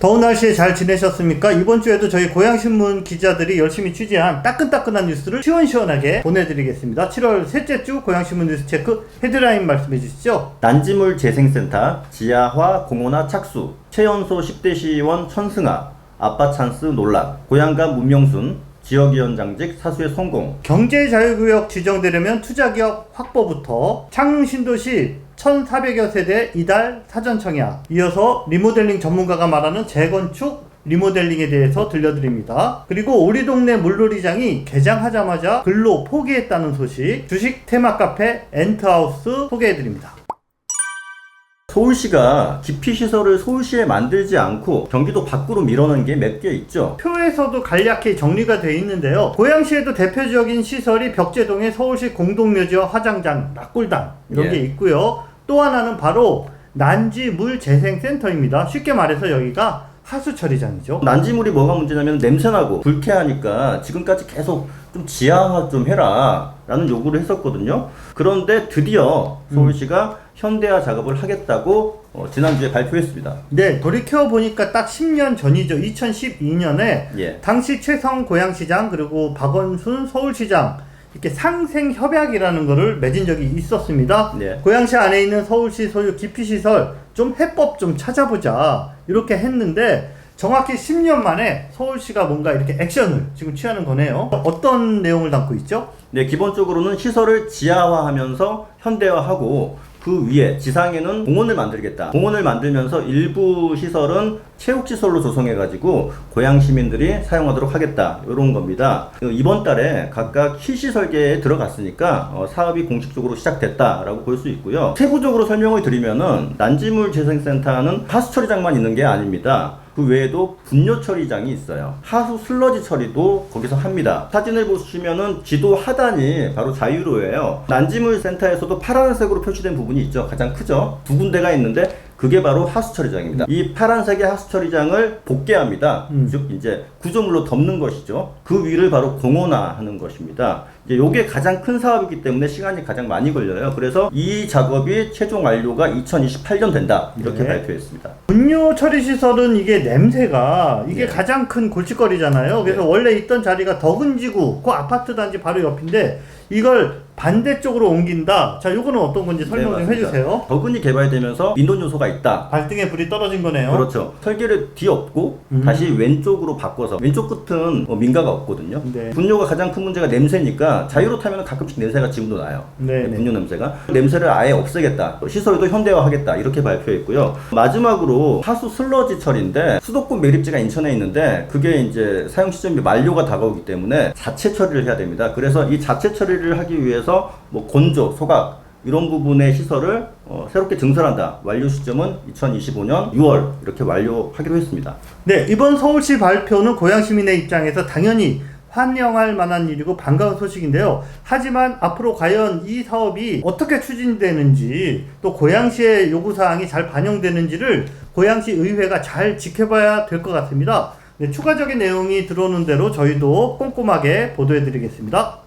더운 날씨에 잘 지내셨습니까? 이번 주에도 저희 고향신문 기자들이 열심히 취재한 따끈따끈한 뉴스를 시원시원하게 보내드리겠습니다. 7월 셋째 주 고향신문 뉴스체크 헤드라인 말씀해 주시죠. 난지물 재생센터 지하화 공원화 착수, 최연소 10대 시의원 천승아, 아빠 찬스 논란, 고향가 문명순, 지역위원장직 사수의 성공. 경제자유구역 지정되려면 투자기업 확보부터 창릉신도시 1,400여 세대 이달 사전청약, 이어서 리모델링 전문가가 말하는 재건축 리모델링에 대해서 들려드립니다. 그리고 우리 동네 물놀이장이 개장하자마자 근로 포기했다는 소식, 주식 테마 카페 엔트하우스 소개해드립니다. 서울시가 기피시설을 서울시에 만들지 않고 경기도 밖으로 밀어넣은 게 몇 개 있죠. 표에서도 간략히 정리가 되어 있는데요. 고양시에도 대표적인 시설이 벽제동의 서울시 공동묘지와 화장장, 낙골당 이런 게 있고요. 또 하나는 바로 난지물재생센터입니다. 쉽게 말해서 여기가 하수처리장이죠. 난지물이 뭐가 문제냐면 냄새나고 불쾌하니까 지금까지 계속 좀 지하화 좀 해라 라는 요구를 했었거든요. 그런데 드디어 서울시가 현대화 작업을 하겠다고 지난주에 발표했습니다. 네, 돌이켜보니까 딱 10년 전이죠. 2012년에 당시 최성 고양시장 그리고 박원순 서울시장 이렇게 상생협약이라는 거를 맺은 적이 있었습니다. 고양시 안에 있는 서울시 소유 기피시설 좀 해법 좀 찾아보자 이렇게 했는데 정확히 10년 만에 서울시가 뭔가 이렇게 액션을 지금 취하는 거네요. 어떤 내용을 담고 있죠? 네, 기본적으로는 시설을 지하화하면서 현대화하고 그 위에 지상에는 공원을 만들겠다. 공원을 만들면서 일부 시설은 체육시설로 조성해가지고 고양 시민들이 사용하도록 하겠다. 이런 겁니다. 이번 달에 각각 키시 설계에 들어갔으니까 사업이 공식적으로 시작됐다라고 볼 수 있고요. 세부적으로 설명을 드리면은 난지물 재생센터는 하수 처리장만 있는 게 아닙니다. 그 외에도 분뇨 처리장이 있어요. 하수 슬러지 처리도 거기서 합니다. 사진을 보시면은 지도 하단이 바로 자유로예요. 난지물 센터에서도 파란색으로 표시된 부분이 있죠. 가장 크죠. 두 군데가 있는데 그게 바로 하수 처리장입니다. 이 파란색의 하수 처리장을 복개합니다. 즉 이제 구조물로 덮는 것이죠. 그 위를 바로 공원화하는 것입니다. 이제 요게 가장 큰 사업이기 때문에 시간이 가장 많이 걸려요. 그래서 이 작업이 최종 완료가 2028년 된다. 이렇게 발표했습니다. 분뇨 처리 시설은 이게 냄새가 이게 가장 큰 골칫거리잖아요. 그래서 원래 있던 자리가 덕은지구 그 아파트 단지 바로 옆인데 이걸 반대쪽으로 옮긴다. 자, 요거는 어떤 건지 설명 좀 해주세요. 덕은이 개발되면서 민원 요소가 있다. 발등에 불이 떨어진 거네요. 그렇죠. 설계를 뒤엎고 다시 왼쪽으로 바꿔서 왼쪽 끝은 민가가 없거든요. 분뇨가 가장 큰 문제가 냄새니까 자유로 타면 가끔씩 냄새가 지금도 나요. 분뇨 냄새가. 냄새를 아예 없애겠다. 시설도 현대화하겠다. 이렇게 발표했고요. 마지막으로 하수 슬러지 처리인데 수도권 매립지가 인천에 있는데 그게 이제 사용 시점이 만료가 다가오기 때문에 자체 처리를 해야 됩니다. 그래서 이 자체 처리를 하기 위해서 뭐 건조, 소각 이런 부분의 시설을 새롭게 증설한다. 완료 시점은 2025년 6월 이렇게 완료하기로 했습니다. 네, 이번 서울시 발표는 고양 시민의 입장에서 당연히 환영할 만한 일이고 반가운 소식인데요. 하지만 앞으로 과연 이 사업이 어떻게 추진되는지 또 고양시의 요구사항이 잘 반영되는지를 고양시 의회가 잘 지켜봐야 될 것 같습니다. 네, 추가적인 내용이 들어오는 대로 저희도 꼼꼼하게 보도해드리겠습니다.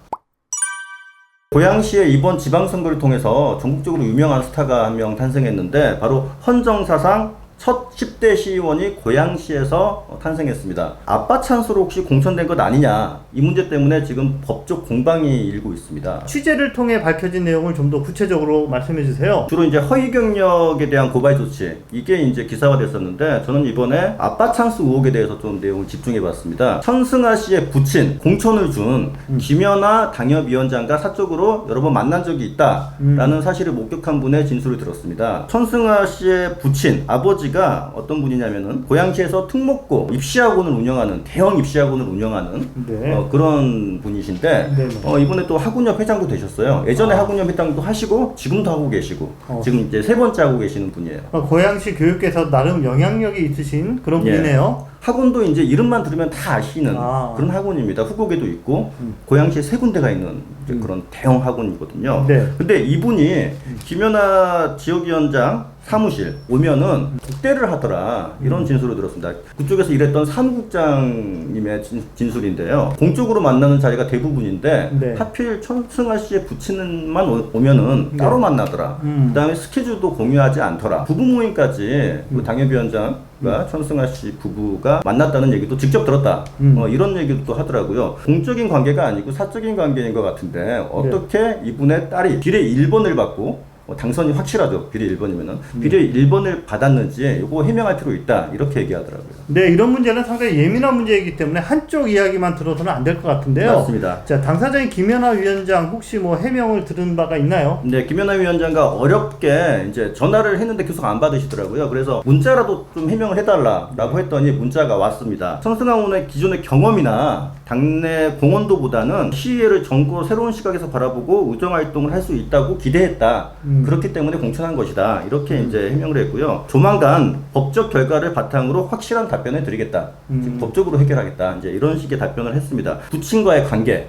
고양시의 이번 지방선거를 통해서 전국적으로 유명한 스타가 한 명 탄생했는데 바로 헌정사상 첫 10대 시의원이 고양시에서 탄생했습니다. 아빠 찬스로 혹시 공천된 것 아니냐 이 문제 때문에 지금 법적 공방이 일고 있습니다. 취재를 통해 밝혀진 내용을 좀 더 구체적으로 말씀해 주세요. 주로 이제 허위 경력에 대한 고발 조치 이게 이제 기사화 됐었는데 저는 이번에 아빠 찬스 의혹에 대해서 좀 내용을 집중해 봤습니다. 천승아 씨의 부친 공천을 준 김연아 당협위원장과 사적으로 여러 번 만난 적이 있다라는 사실을 목격한 분의 진술을 들었습니다. 천승아 씨의 부친 아버지가 어떤 분이냐면은 고양시에서 특목고 입시학원을 운영하는 대형 입시학원을 운영하는 그런 분이신데 이번에 또 학운협 회장도 되셨어요. 예전에 학운협 회장도 하시고 지금도 하고 계시고 지금 이제 세 번째 하고 계시는 분이에요. 고양시 교육계에서 나름 영향력이 있으신 그런 분이네요. 학원도 이제 이름만 들으면 다 아시는 그런 학원입니다. 후곡에도 있고 고양시에 세 군데가 있는 그런 대형 학원이거든요. 근데 이분이 김연아 지역위원장 사무실 오면은 국대를 하더라 이런 진술을 들었습니다. 그쪽에서 일했던 사무국장님의 진술인데요. 공적으로 만나는 자리가 대부분인데 네. 하필 천승아 씨의 부친만 오면은 따로 만나더라. 그다음에 스케줄도 공유하지 않더라. 부부 모임까지 그 당협위원장과 천승아 씨 부부가 만났다는 얘기도 직접 들었다. 이런 얘기도 또 하더라고요. 공적인 관계가 아니고 사적인 관계인 것 같은데 어떻게 이분의 딸이 비례 1번을 받고 당선이 확실하죠. 비례 1번이면은 비례 1번을 받았는지 이거 해명할 필요 있다 이렇게 얘기하더라고요. 네, 이런 문제는 상당히 예민한 문제이기 때문에 한쪽 이야기만 들어서는 안 될 것 같은데요. 맞습니다. 자, 당사자인 김연아 위원장 혹시 뭐 해명을 들은 바가 있나요? 네, 김연아 위원장과 어렵게 이제 전화를 했는데 계속 안 받으시더라고요. 그래서 문자라도 좀 해명을 해달라라고 했더니 문자가 왔습니다. 천승아 의원의 기존의 경험이나 당내 공헌도보다는 시의회를 정고 새로운 시각에서 바라보고 의정 활동을 할 수 있다고 기대했다. 그렇기 때문에 공천한 것이다. 이렇게 이제 해명을 했고요. 조만간 법적 결과를 바탕으로 확실한 답변을 드리겠다. 즉 법적으로 해결하겠다. 이제 이런 식의 답변을 했습니다. 부친과의 관계에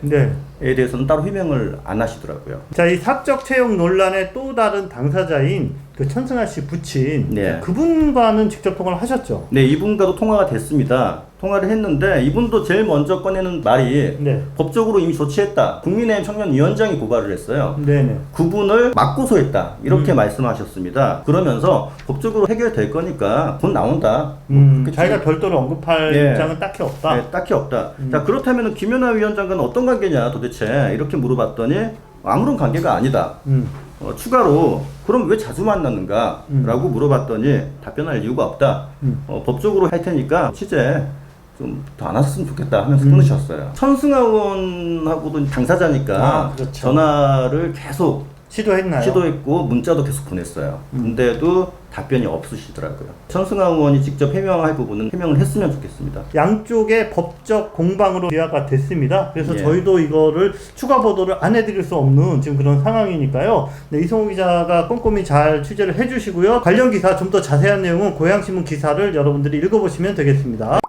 대해서는 따로 해명을 안 하시더라고요. 자, 이 사적 채용 논란의 또 다른 당사자인 그 천승아 씨 부친, 네. 그분과는 직접 통화를 하셨죠? 네, 이분과도 통화가 됐습니다. 통화를 했는데 이분도 제일 먼저 꺼내는 말이 법적으로 이미 조치했다. 국민의힘 청년위원장이 고발을 했어요. 네네. 그분을 맞고소했다. 이렇게 말씀하셨습니다. 그러면서 법적으로 해결될 거니까 곧 나온다. 자기가 별도로 언급할 입장은 딱히 없다. 네, 딱히 없다. 자, 그렇다면 김연아 위원장과는 어떤 관계냐 도대체 이렇게 물어봤더니 아무런 관계가 아니다. 추가로 그럼 왜 자주 만났는가? 라고 물어봤더니 답변할 이유가 없다. 법적으로 할 테니까 취재 좀 더 안 왔으면 좋겠다 하면서 끊으셨어요. 천승아 의원하고도 당사자니까 그렇죠. 전화를 계속 시도했나요? 시도했고 문자도 계속 보냈어요. 근데도 답변이 없으시더라고요. 천승아 의원이 직접 해명할 부분은 해명을 했으면 좋겠습니다. 양쪽의 법적 공방으로 기화가 됐습니다. 그래서 예. 저희도 이거를 추가 보도를 안 해드릴 수 없는 지금 그런 상황이니까요. 네, 이성호 기자가 꼼꼼히 잘 취재를 해주시고요. 관련 기사 좀 더 자세한 내용은 고양신문 기사를 여러분들이 읽어보시면 되겠습니다.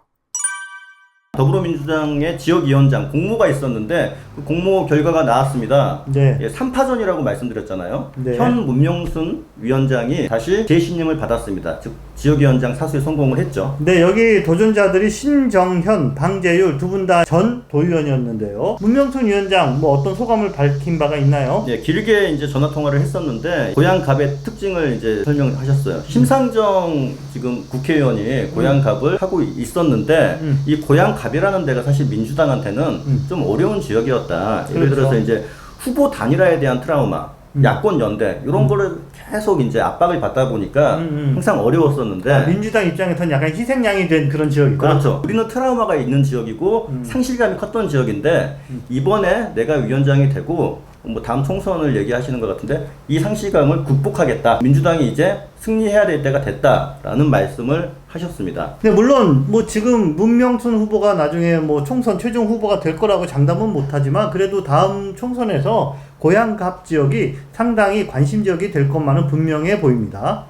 더불어민주당의 지역위원장 공모가 있었는데 그 공모 결과가 나왔습니다. 네. 예, 3파전이라고 말씀드렸잖아요. 네. 현 문명순 위원장이 다시 재신임을 받았습니다. 즉 지역위원장 사수에 성공을 했죠. 네, 여기 도전자들이 신정현, 방재율 두 분 다 전 도의원이었는데요. 문명순 위원장 뭐 어떤 소감을 밝힌 바가 있나요? 예, 길게 이제 전화 통화를 했었는데 고양갑의 특징을 이제 설명하셨어요. 심상정 지금 국회의원이 고양갑을 하고 있었는데 이 고양갑이라는 데가 사실 민주당한테는 좀 어려운 지역이었다. 예를 그렇죠. 들어서 이제 후보 단일화에 대한 트라우마, 야권 연대 이런 거를 계속 이제 압박을 받다 보니까 항상 어려웠었는데 민주당 입장에서는 약간 희생양이 된 그런 지역이다. 그렇죠. 우리는 트라우마가 있는 지역이고 상실감이 컸던 지역인데 이번에 내가 위원장이 되고 뭐 다음 총선을 얘기하시는 것 같은데 이 상실감을 극복하겠다. 민주당이 이제 승리해야 될 때가 됐다라는 말씀을 하셨습니다. 네, 물론 뭐 지금 문명순 후보가 나중에 뭐 총선 최종 후보가 될 거라고 장담은 못하지만 그래도 다음 총선에서 고양갑 지역이 상당히 관심 지역이 될 것만은 분명해 보입니다.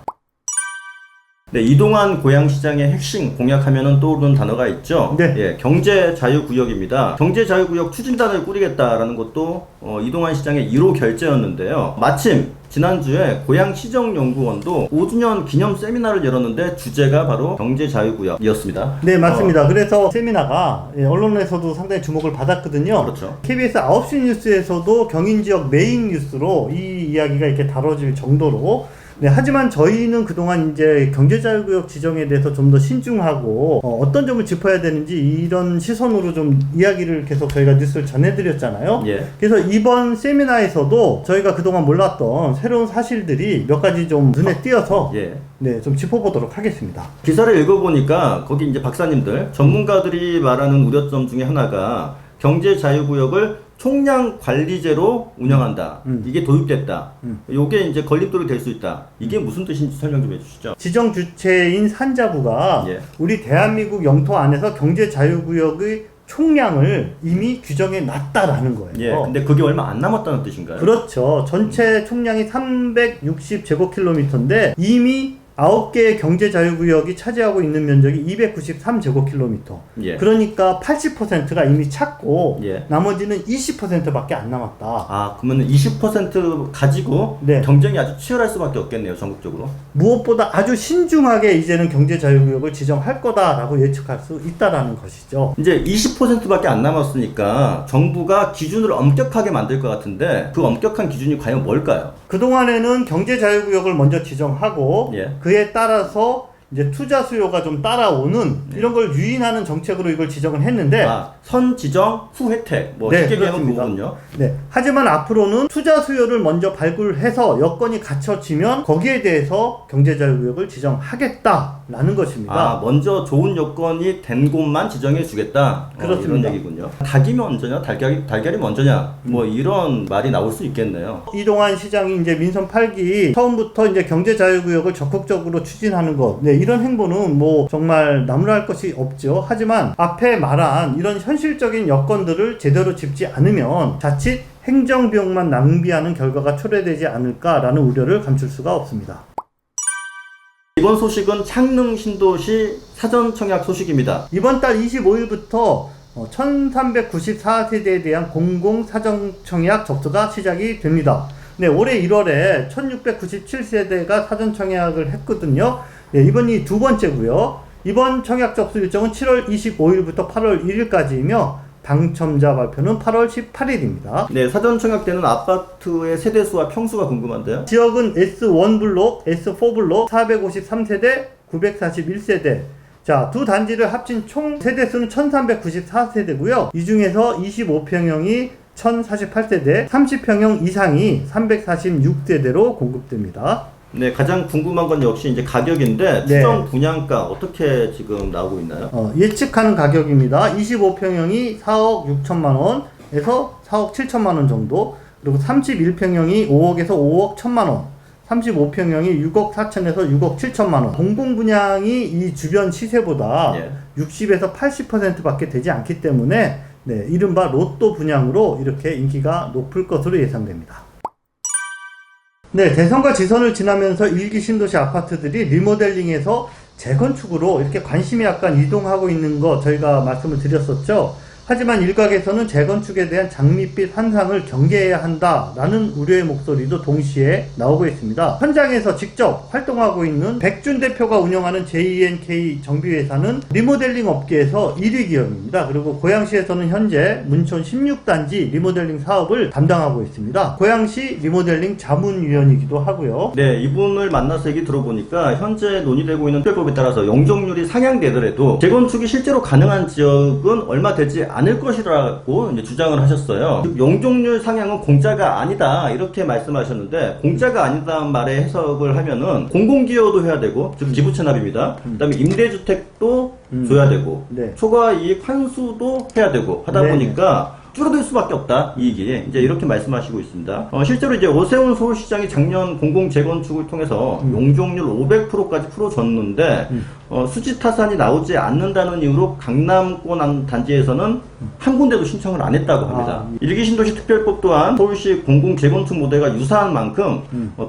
네, 이동환 고양시장의 핵심 공약하면은 떠오르는 단어가 있죠. 네. 예, 경제자유구역입니다. 경제자유구역 추진단을 꾸리겠다라는 것도 이동환 시장의 1호 결제였는데요. 마침 지난주에 고양시정연구원도 5주년 기념 세미나를 열었는데 주제가 바로 경제자유구역이었습니다. 네, 맞습니다. 그래서 세미나가 언론에서도 상당히 주목을 받았거든요. 그렇죠. KBS 9시 뉴스에서도 경인지역 메인 뉴스로 이 이야기가 이렇게 다뤄질 정도로 네, 하지만 저희는 그동안 이제 경제자유구역 지정에 대해서 좀 더 신중하고 어떤 점을 짚어야 되는지 이런 시선으로 좀 이야기를 계속 저희가 뉴스를 전해드렸잖아요. 예. 그래서 이번 세미나에서도 저희가 그동안 몰랐던 새로운 사실들이 몇 가지 좀 눈에 띄어서 예. 네, 좀 짚어보도록 하겠습니다. 기사를 읽어보니까 거기 이제 박사님들, 전문가들이 말하는 우려점 중에 하나가 경제자유구역을 총량 관리제로 운영한다. 이게 도입됐다. 요게 이제 걸림돌이 될 수 있다. 이게 무슨 뜻인지 설명 좀 해주시죠. 지정 주체인 산자부가 예. 우리 대한민국 영토 안에서 경제자유구역의 총량을 이미 규정해 놨다라는 거예요. 예. 근데 그게 얼마 안 남았다는 뜻인가요? 그렇죠. 전체 총량이 360제곱킬로미터인데 이미 9개의 경제자유구역이 차지하고 있는 면적이 293제곱킬로미터. 예. 그러니까 80%가 이미 찼고 예. 나머지는 20%밖에 안 남았다. 아, 그러면 20% 가지고 네. 경쟁이 아주 치열할 수밖에 없겠네요, 전국적으로. 무엇보다 아주 신중하게 이제는 경제자유구역을 지정할 거다라고 예측할 수 있다라는 것이죠. 이제 20%밖에 안 남았으니까 정부가 기준을 엄격하게 만들 것 같은데 그 엄격한 기준이 과연 뭘까요? 그동안에는 경제자유구역을 먼저 지정하고 예. 그에 따라서 이제 투자 수요가 좀 따라오는 이런 걸 유인하는 정책으로 이걸 지정을 했는데 아, 선 지정 후 혜택 뭐 네, 쉽게 얘기하면 그렇습니다. 그거군요. 네. 하지만 앞으로는 투자 수요를 먼저 발굴해서 여건이 갖춰지면 거기에 대해서 경제자유구역을 지정하겠다라는 것입니다. 아, 먼저 좋은 여건이 된 곳만 지정해 주겠다. 그렇습니다. 이런 얘기군요. 닭이 먼저냐, 달걀이 먼저냐, 뭐 이런 말이 나올 수 있겠네요. 이동환 시장이 이제 민선 8기 처음부터 이제 경제자유구역을 적극적으로 추진하는 것, 네, 이런 행보는 뭐 정말 나무랄 것이 없죠. 하지만 앞에 말한 이런 현실적인 여건들을 제대로 짚지 않으면 자칫 행정비용만 낭비하는 결과가 초래되지 않을까라는 우려를 감출 수가 없습니다. 이번 소식은 창릉 신도시 사전청약 소식입니다. 이번 달 25일부터 1394세대에 대한 공공사전청약 접수가 시작이 됩니다. 네, 올해 1월에 1697세대가 사전청약을 했거든요. 네, 이번이 두 번째고요. 이번 청약 접수 일정은 7월 25일부터 8월 1일까지이며 당첨자 발표는 8월 18일입니다. 네, 사전청약 때는 아파트의 세대수와 평수가 궁금한데요. 지역은 S1블록, S4블록, 453세대, 941세대. 자, 두 단지를 합친 총 세대수는 1394세대고요. 이 중에서 25평형이 1048세대, 30평형 이상이 346세대로 공급됩니다. 네, 가장 궁금한 건 역시 이제 가격인데 네. 추정 분양가 어떻게 지금 나오고 있나요? 예측하는 가격입니다. 25평형이 4억 6천만 원에서 4억 7천만 원 정도, 그리고 31평형이 5억에서 5억 1천만 원, 35평형이 6억 4천에서 6억 7천만 원. 공공분양이 이 주변 시세보다 60에서 80%밖에 되지 않기 때문에 네, 이른바 로또 분양으로 이렇게 인기가 높을 것으로 예상됩니다. 네, 대선과 지선을 지나면서 일기 신도시 아파트들이 리모델링에서 재건축으로 이렇게 관심이 약간 이동하고 있는 거 저희가 말씀을 드렸었죠. 하지만 일각에서는 재건축에 대한 장밋빛 환상을 경계해야 한다라는 우려의 목소리도 동시에 나오고 있습니다. 현장에서 직접 활동하고 있는 백준 대표가 운영하는 JNK 정비회사는 리모델링 업계에서 1위 기업입니다. 그리고 고양시에서는 현재 문촌 16단지 리모델링 사업을 담당하고 있습니다. 고양시 리모델링 자문위원이기도 하고요. 네, 이분을 만나서 얘기 들어보니까 현재 논의되고 있는 특별법에 따라서 용적률이 상향되더라도 재건축이 실제로 가능한 지역은 얼마 되지 않을 것이라고 이제 주장을 하셨어요. 용적률 상향은 공짜가 아니다 이렇게 말씀하셨는데, 공짜가 아니다는 말의 해석을 하면은 공공기여도 해야 되고, 즉 지부채납입니다. 그다음에 임대주택도 줘야 되고, 네. 초과이익 환수도 해야 되고 하다 네. 보니까 줄어들 수밖에 없다, 이익이. 이제 이렇게 말씀하시고 있습니다. 실제로 이제 오세훈 서울시장이 작년 공공 재건축을 통해서 용적률 500%까지 풀어줬는데, 수지 타산이 나오지 않는다는 이유로 강남권 단지에서는 한 군데도 신청을 안 했다고 합니다. 일기 신도시 특별법 또한 서울시 공공 재건축 모델과 유사한 만큼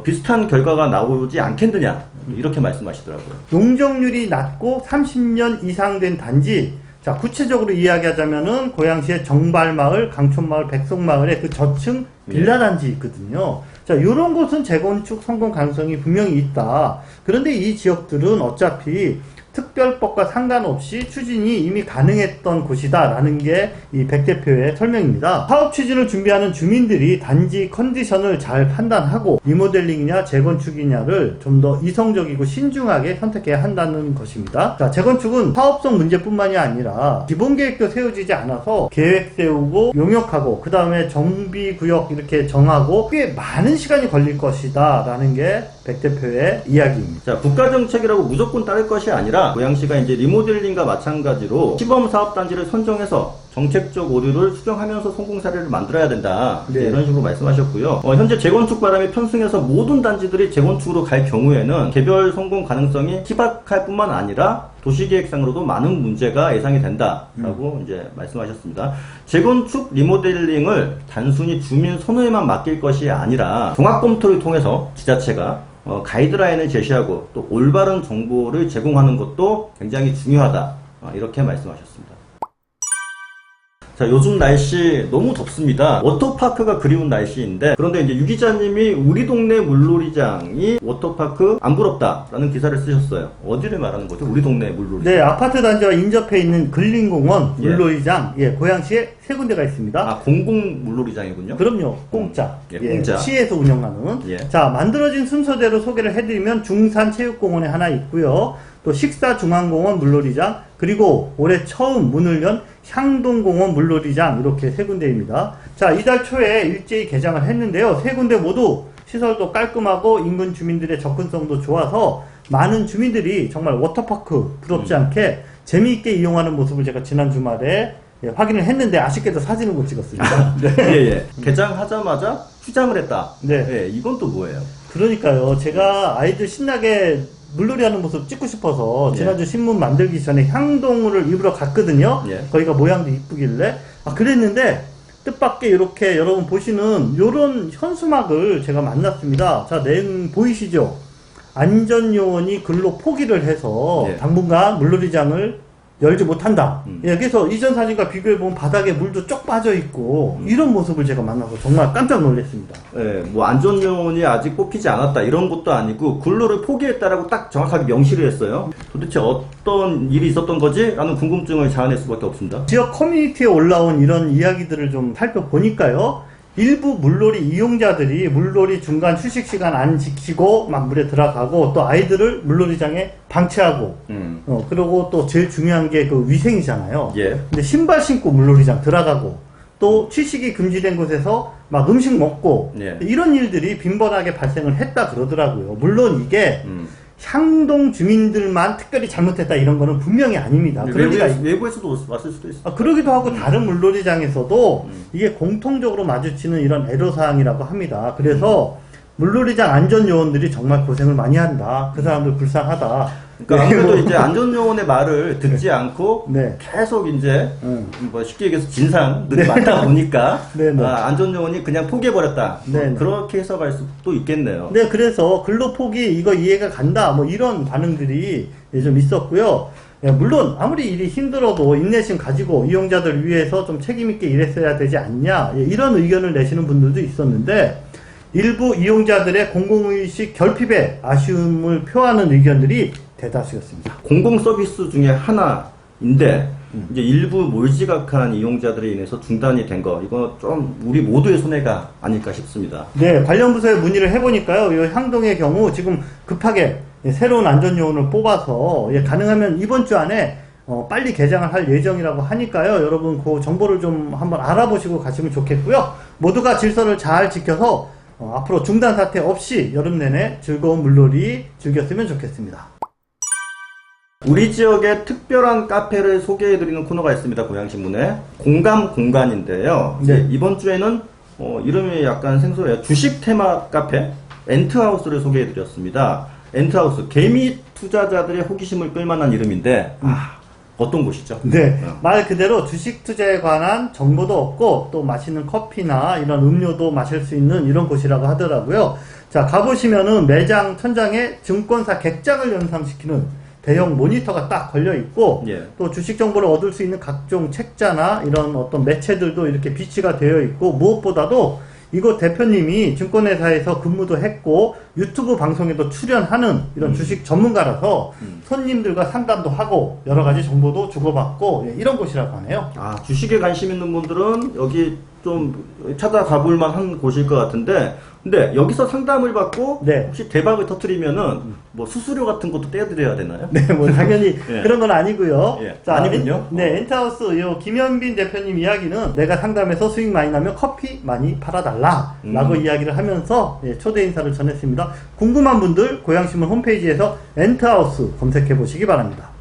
비슷한 결과가 나오지 않겠느냐, 이렇게 말씀하시더라고요. 용적률이 낮고 30년 이상 된 단지, 자, 구체적으로 이야기하자면은 고양시의 정발마을, 강촌마을, 백송마을의 그 저층 빌라 단지 있거든요. 자, 요런 곳은 재건축 성공 가능성이 분명히 있다. 그런데 이 지역들은 어차피 특별법과 상관없이 추진이 이미 가능했던 곳이다라는 게 이 백 대표의 설명입니다. 사업 추진을 준비하는 주민들이 단지 컨디션을 잘 판단하고 리모델링이냐 재건축이냐를 좀 더 이성적이고 신중하게 선택해야 한다는 것입니다. 자, 재건축은 사업성 문제뿐만이 아니라 기본계획도 세워지지 않아서 계획 세우고 용역하고 그 다음에 정비구역 이렇게 정하고 꽤 많은 시간이 걸릴 것이다 라는 게 백 대표의 이야기입니다. 자, 국가정책이라고 무조건 따를 것이 아니라 고양시가 이제 리모델링과 마찬가지로 시범사업단지를 선정해서 정책적 오류를 수정하면서 성공 사례를 만들어야 된다. 네. 이런 식으로 말씀하셨고요. 현재 재건축 바람이 편승해서 모든 단지들이 재건축으로 갈 경우에는 개별 성공 가능성이 희박할 뿐만 아니라 도시계획상으로도 많은 문제가 예상이 된다라고 이제 말씀하셨습니다. 재건축 리모델링을 단순히 주민 선호에만 맡길 것이 아니라 종합 검토를 통해서 지자체가 가이드라인을 제시하고 또 올바른 정보를 제공하는 것도 굉장히 중요하다. 이렇게 말씀하셨습니다. 자, 요즘 날씨 너무 덥습니다. 워터파크가 그리운 날씨인데, 그런데 이제 유 기자님이 우리 동네 물놀이장이 워터파크 안 부럽다라는 기사를 쓰셨어요. 어디를 말하는 거죠? 우리 동네 물놀이장. 네, 아파트 단지와 인접해 있는 근린공원 물놀이장, 고양시에 3군데가 있습니다. 아, 공공 물놀이장이군요? 그럼요, 공짜. 공짜. 시에서 운영하는. 자, 만들어진 순서대로 소개를 해드리면 중산체육공원에 하나 있고요. 또 식사중앙공원 물놀이장, 그리고 올해 처음 문을 연 향동공원 물놀이장, 이렇게 3군데입니다. 자, 이달 초에 일제히 개장을 했는데요. 3군데 모두 시설도 깔끔하고 인근 주민들의 접근성도 좋아서 많은 주민들이 정말 워터파크 부럽지 않게 재미있게 이용하는 모습을 제가 지난 주말에 확인을 했는데, 아쉽게도 사진을 못 찍었습니다. 네. 개장하자마자 휴장을 했다. 네. 이건 또 뭐예요? 그러니까요. 제가 아이들 신나게 물놀이 하는 모습 찍고 싶어서 지난주 신문 만들기 전에 향동을 일부러 갔거든요. 거기가 모양도 이쁘길래. 그랬는데 뜻밖의 이렇게 여러분 보시는 요런 현수막을 제가 만났습니다. 자, 내용 보이시죠? 안전요원이 근로 포기를 해서 당분간 물놀이장을 열지 못한다. 그래서 이전 사진과 비교해보면 바닥에 물도 쪽 빠져있고 이런 모습을 제가 만나서 정말 깜짝 놀랐습니다. 뭐 안전요원이 아직 뽑히지 않았다 이런 것도 아니고 근로를 포기했다라고 딱 정확하게 명시를 했어요. 도대체 어떤 일이 있었던 거지? 라는 궁금증을 자아낼 수밖에 없습니다. 지역 커뮤니티에 올라온 이런 이야기들을 좀 살펴보니까요, 일부 물놀이 이용자들이 물놀이 중간 휴식 시간 안 지키고 막 물에 들어가고, 또 아이들을 물놀이장에 방치하고, 그리고 또 제일 중요한 게 그 위생이잖아요. 근데 신발 신고 물놀이장 들어가고, 또 취식이 금지된 곳에서 막 음식 먹고, 이런 일들이 빈번하게 발생을 했다 그러더라고요. 물론 이게 향동 주민들만 특별히 잘못했다 이런 거는 분명히 아닙니다. 외부에서도 왔을 수도 있어요. 그러기도 하고 다른 물놀이장에서도 이게 공통적으로 마주치는 이런 애로사항이라고 합니다. 그래서 물놀이장 안전요원들이 정말 고생을 많이 한다. 그 사람들 불쌍하다. 그러니까 아무래도 이제 안전요원의 말을 듣지 않고 계속 이제 뭐 쉽게 얘기해서 진상들이 많다 보니까 안전요원이 그냥 포기해버렸다. 그렇게 해석할 수도 있겠네요. 네, 그래서 근로 포기 이거 이해가 간다. 뭐 이런 반응들이 좀 있었고요. 물론 아무리 일이 힘들어도 인내심 가지고 이용자들 위해서 좀 책임있게 일했어야 되지 않냐, 이런 의견을 내시는 분들도 있었는데, 일부 이용자들의 공공의식 결핍에 아쉬움을 표하는 의견들이 대다수였습니다. 공공 서비스 중에 하나인데 이제 일부 몰지각한 이용자들에 인해서 중단이 된 거, 이거 좀 우리 모두의 손해가 아닐까 싶습니다. 네, 관련 부서에 문의를 해보니까요, 이 향동의 경우 지금 급하게 새로운 안전요원을 뽑아서 가능하면 이번 주 안에 빨리 개장을 할 예정이라고 하니까요, 여러분 그 정보를 좀 한번 알아보시고 가시면 좋겠고요. 모두가 질서를 잘 지켜서 앞으로 중단 사태 없이 여름 내내 즐거운 물놀이 즐겼으면 좋겠습니다. 우리 지역의 특별한 카페를 소개해드리는 코너가 있습니다. 고양신문에 공감 공간인데요. 이번 주에는 이름이 약간 생소해요. 주식 테마 카페 엔트하우스를 소개해드렸습니다. 엔트하우스, 개미 투자자들의 호기심을 끌만한 이름인데 어떤 곳이죠? 말 그대로 주식 투자에 관한 정보도 없고 또 맛있는 커피나 이런 음료도 마실 수 있는 이런 곳이라고 하더라고요. 자, 가보시면은 매장 천장에 증권사 객장을 연상시키는 대형 모니터가 딱 걸려 있고, 또 주식 정보를 얻을 수 있는 각종 책자나 이런 어떤 매체들도 이렇게 비치가 되어 있고, 무엇보다도 이곳 대표님이 증권회사에서 근무도 했고 유튜브 방송에도 출연하는 이런 주식 전문가라서 손님들과 상담도 하고 여러 가지 정보도 주고받고 이런 곳이라고 하네요. 주식에 관심 있는 분들은 여기 좀 찾아가 볼 만한 곳일 것 같은데, 근데 여기서 상담을 받고 혹시 대박을 터뜨리면은 뭐 수수료 같은 것도 떼어드려야 되나요? 뭐 당연히 그런 건 아니고요. 자, 아니군요. 엔트하우스 요 김현빈 대표님 이야기는 내가 상담해서 수익 많이 나면 커피 많이 팔아달라 라고 이야기를 하면서 초대 인사를 전했습니다. 궁금한 분들 고양신문 홈페이지에서 엔트하우스 검색해 보시기 바랍니다.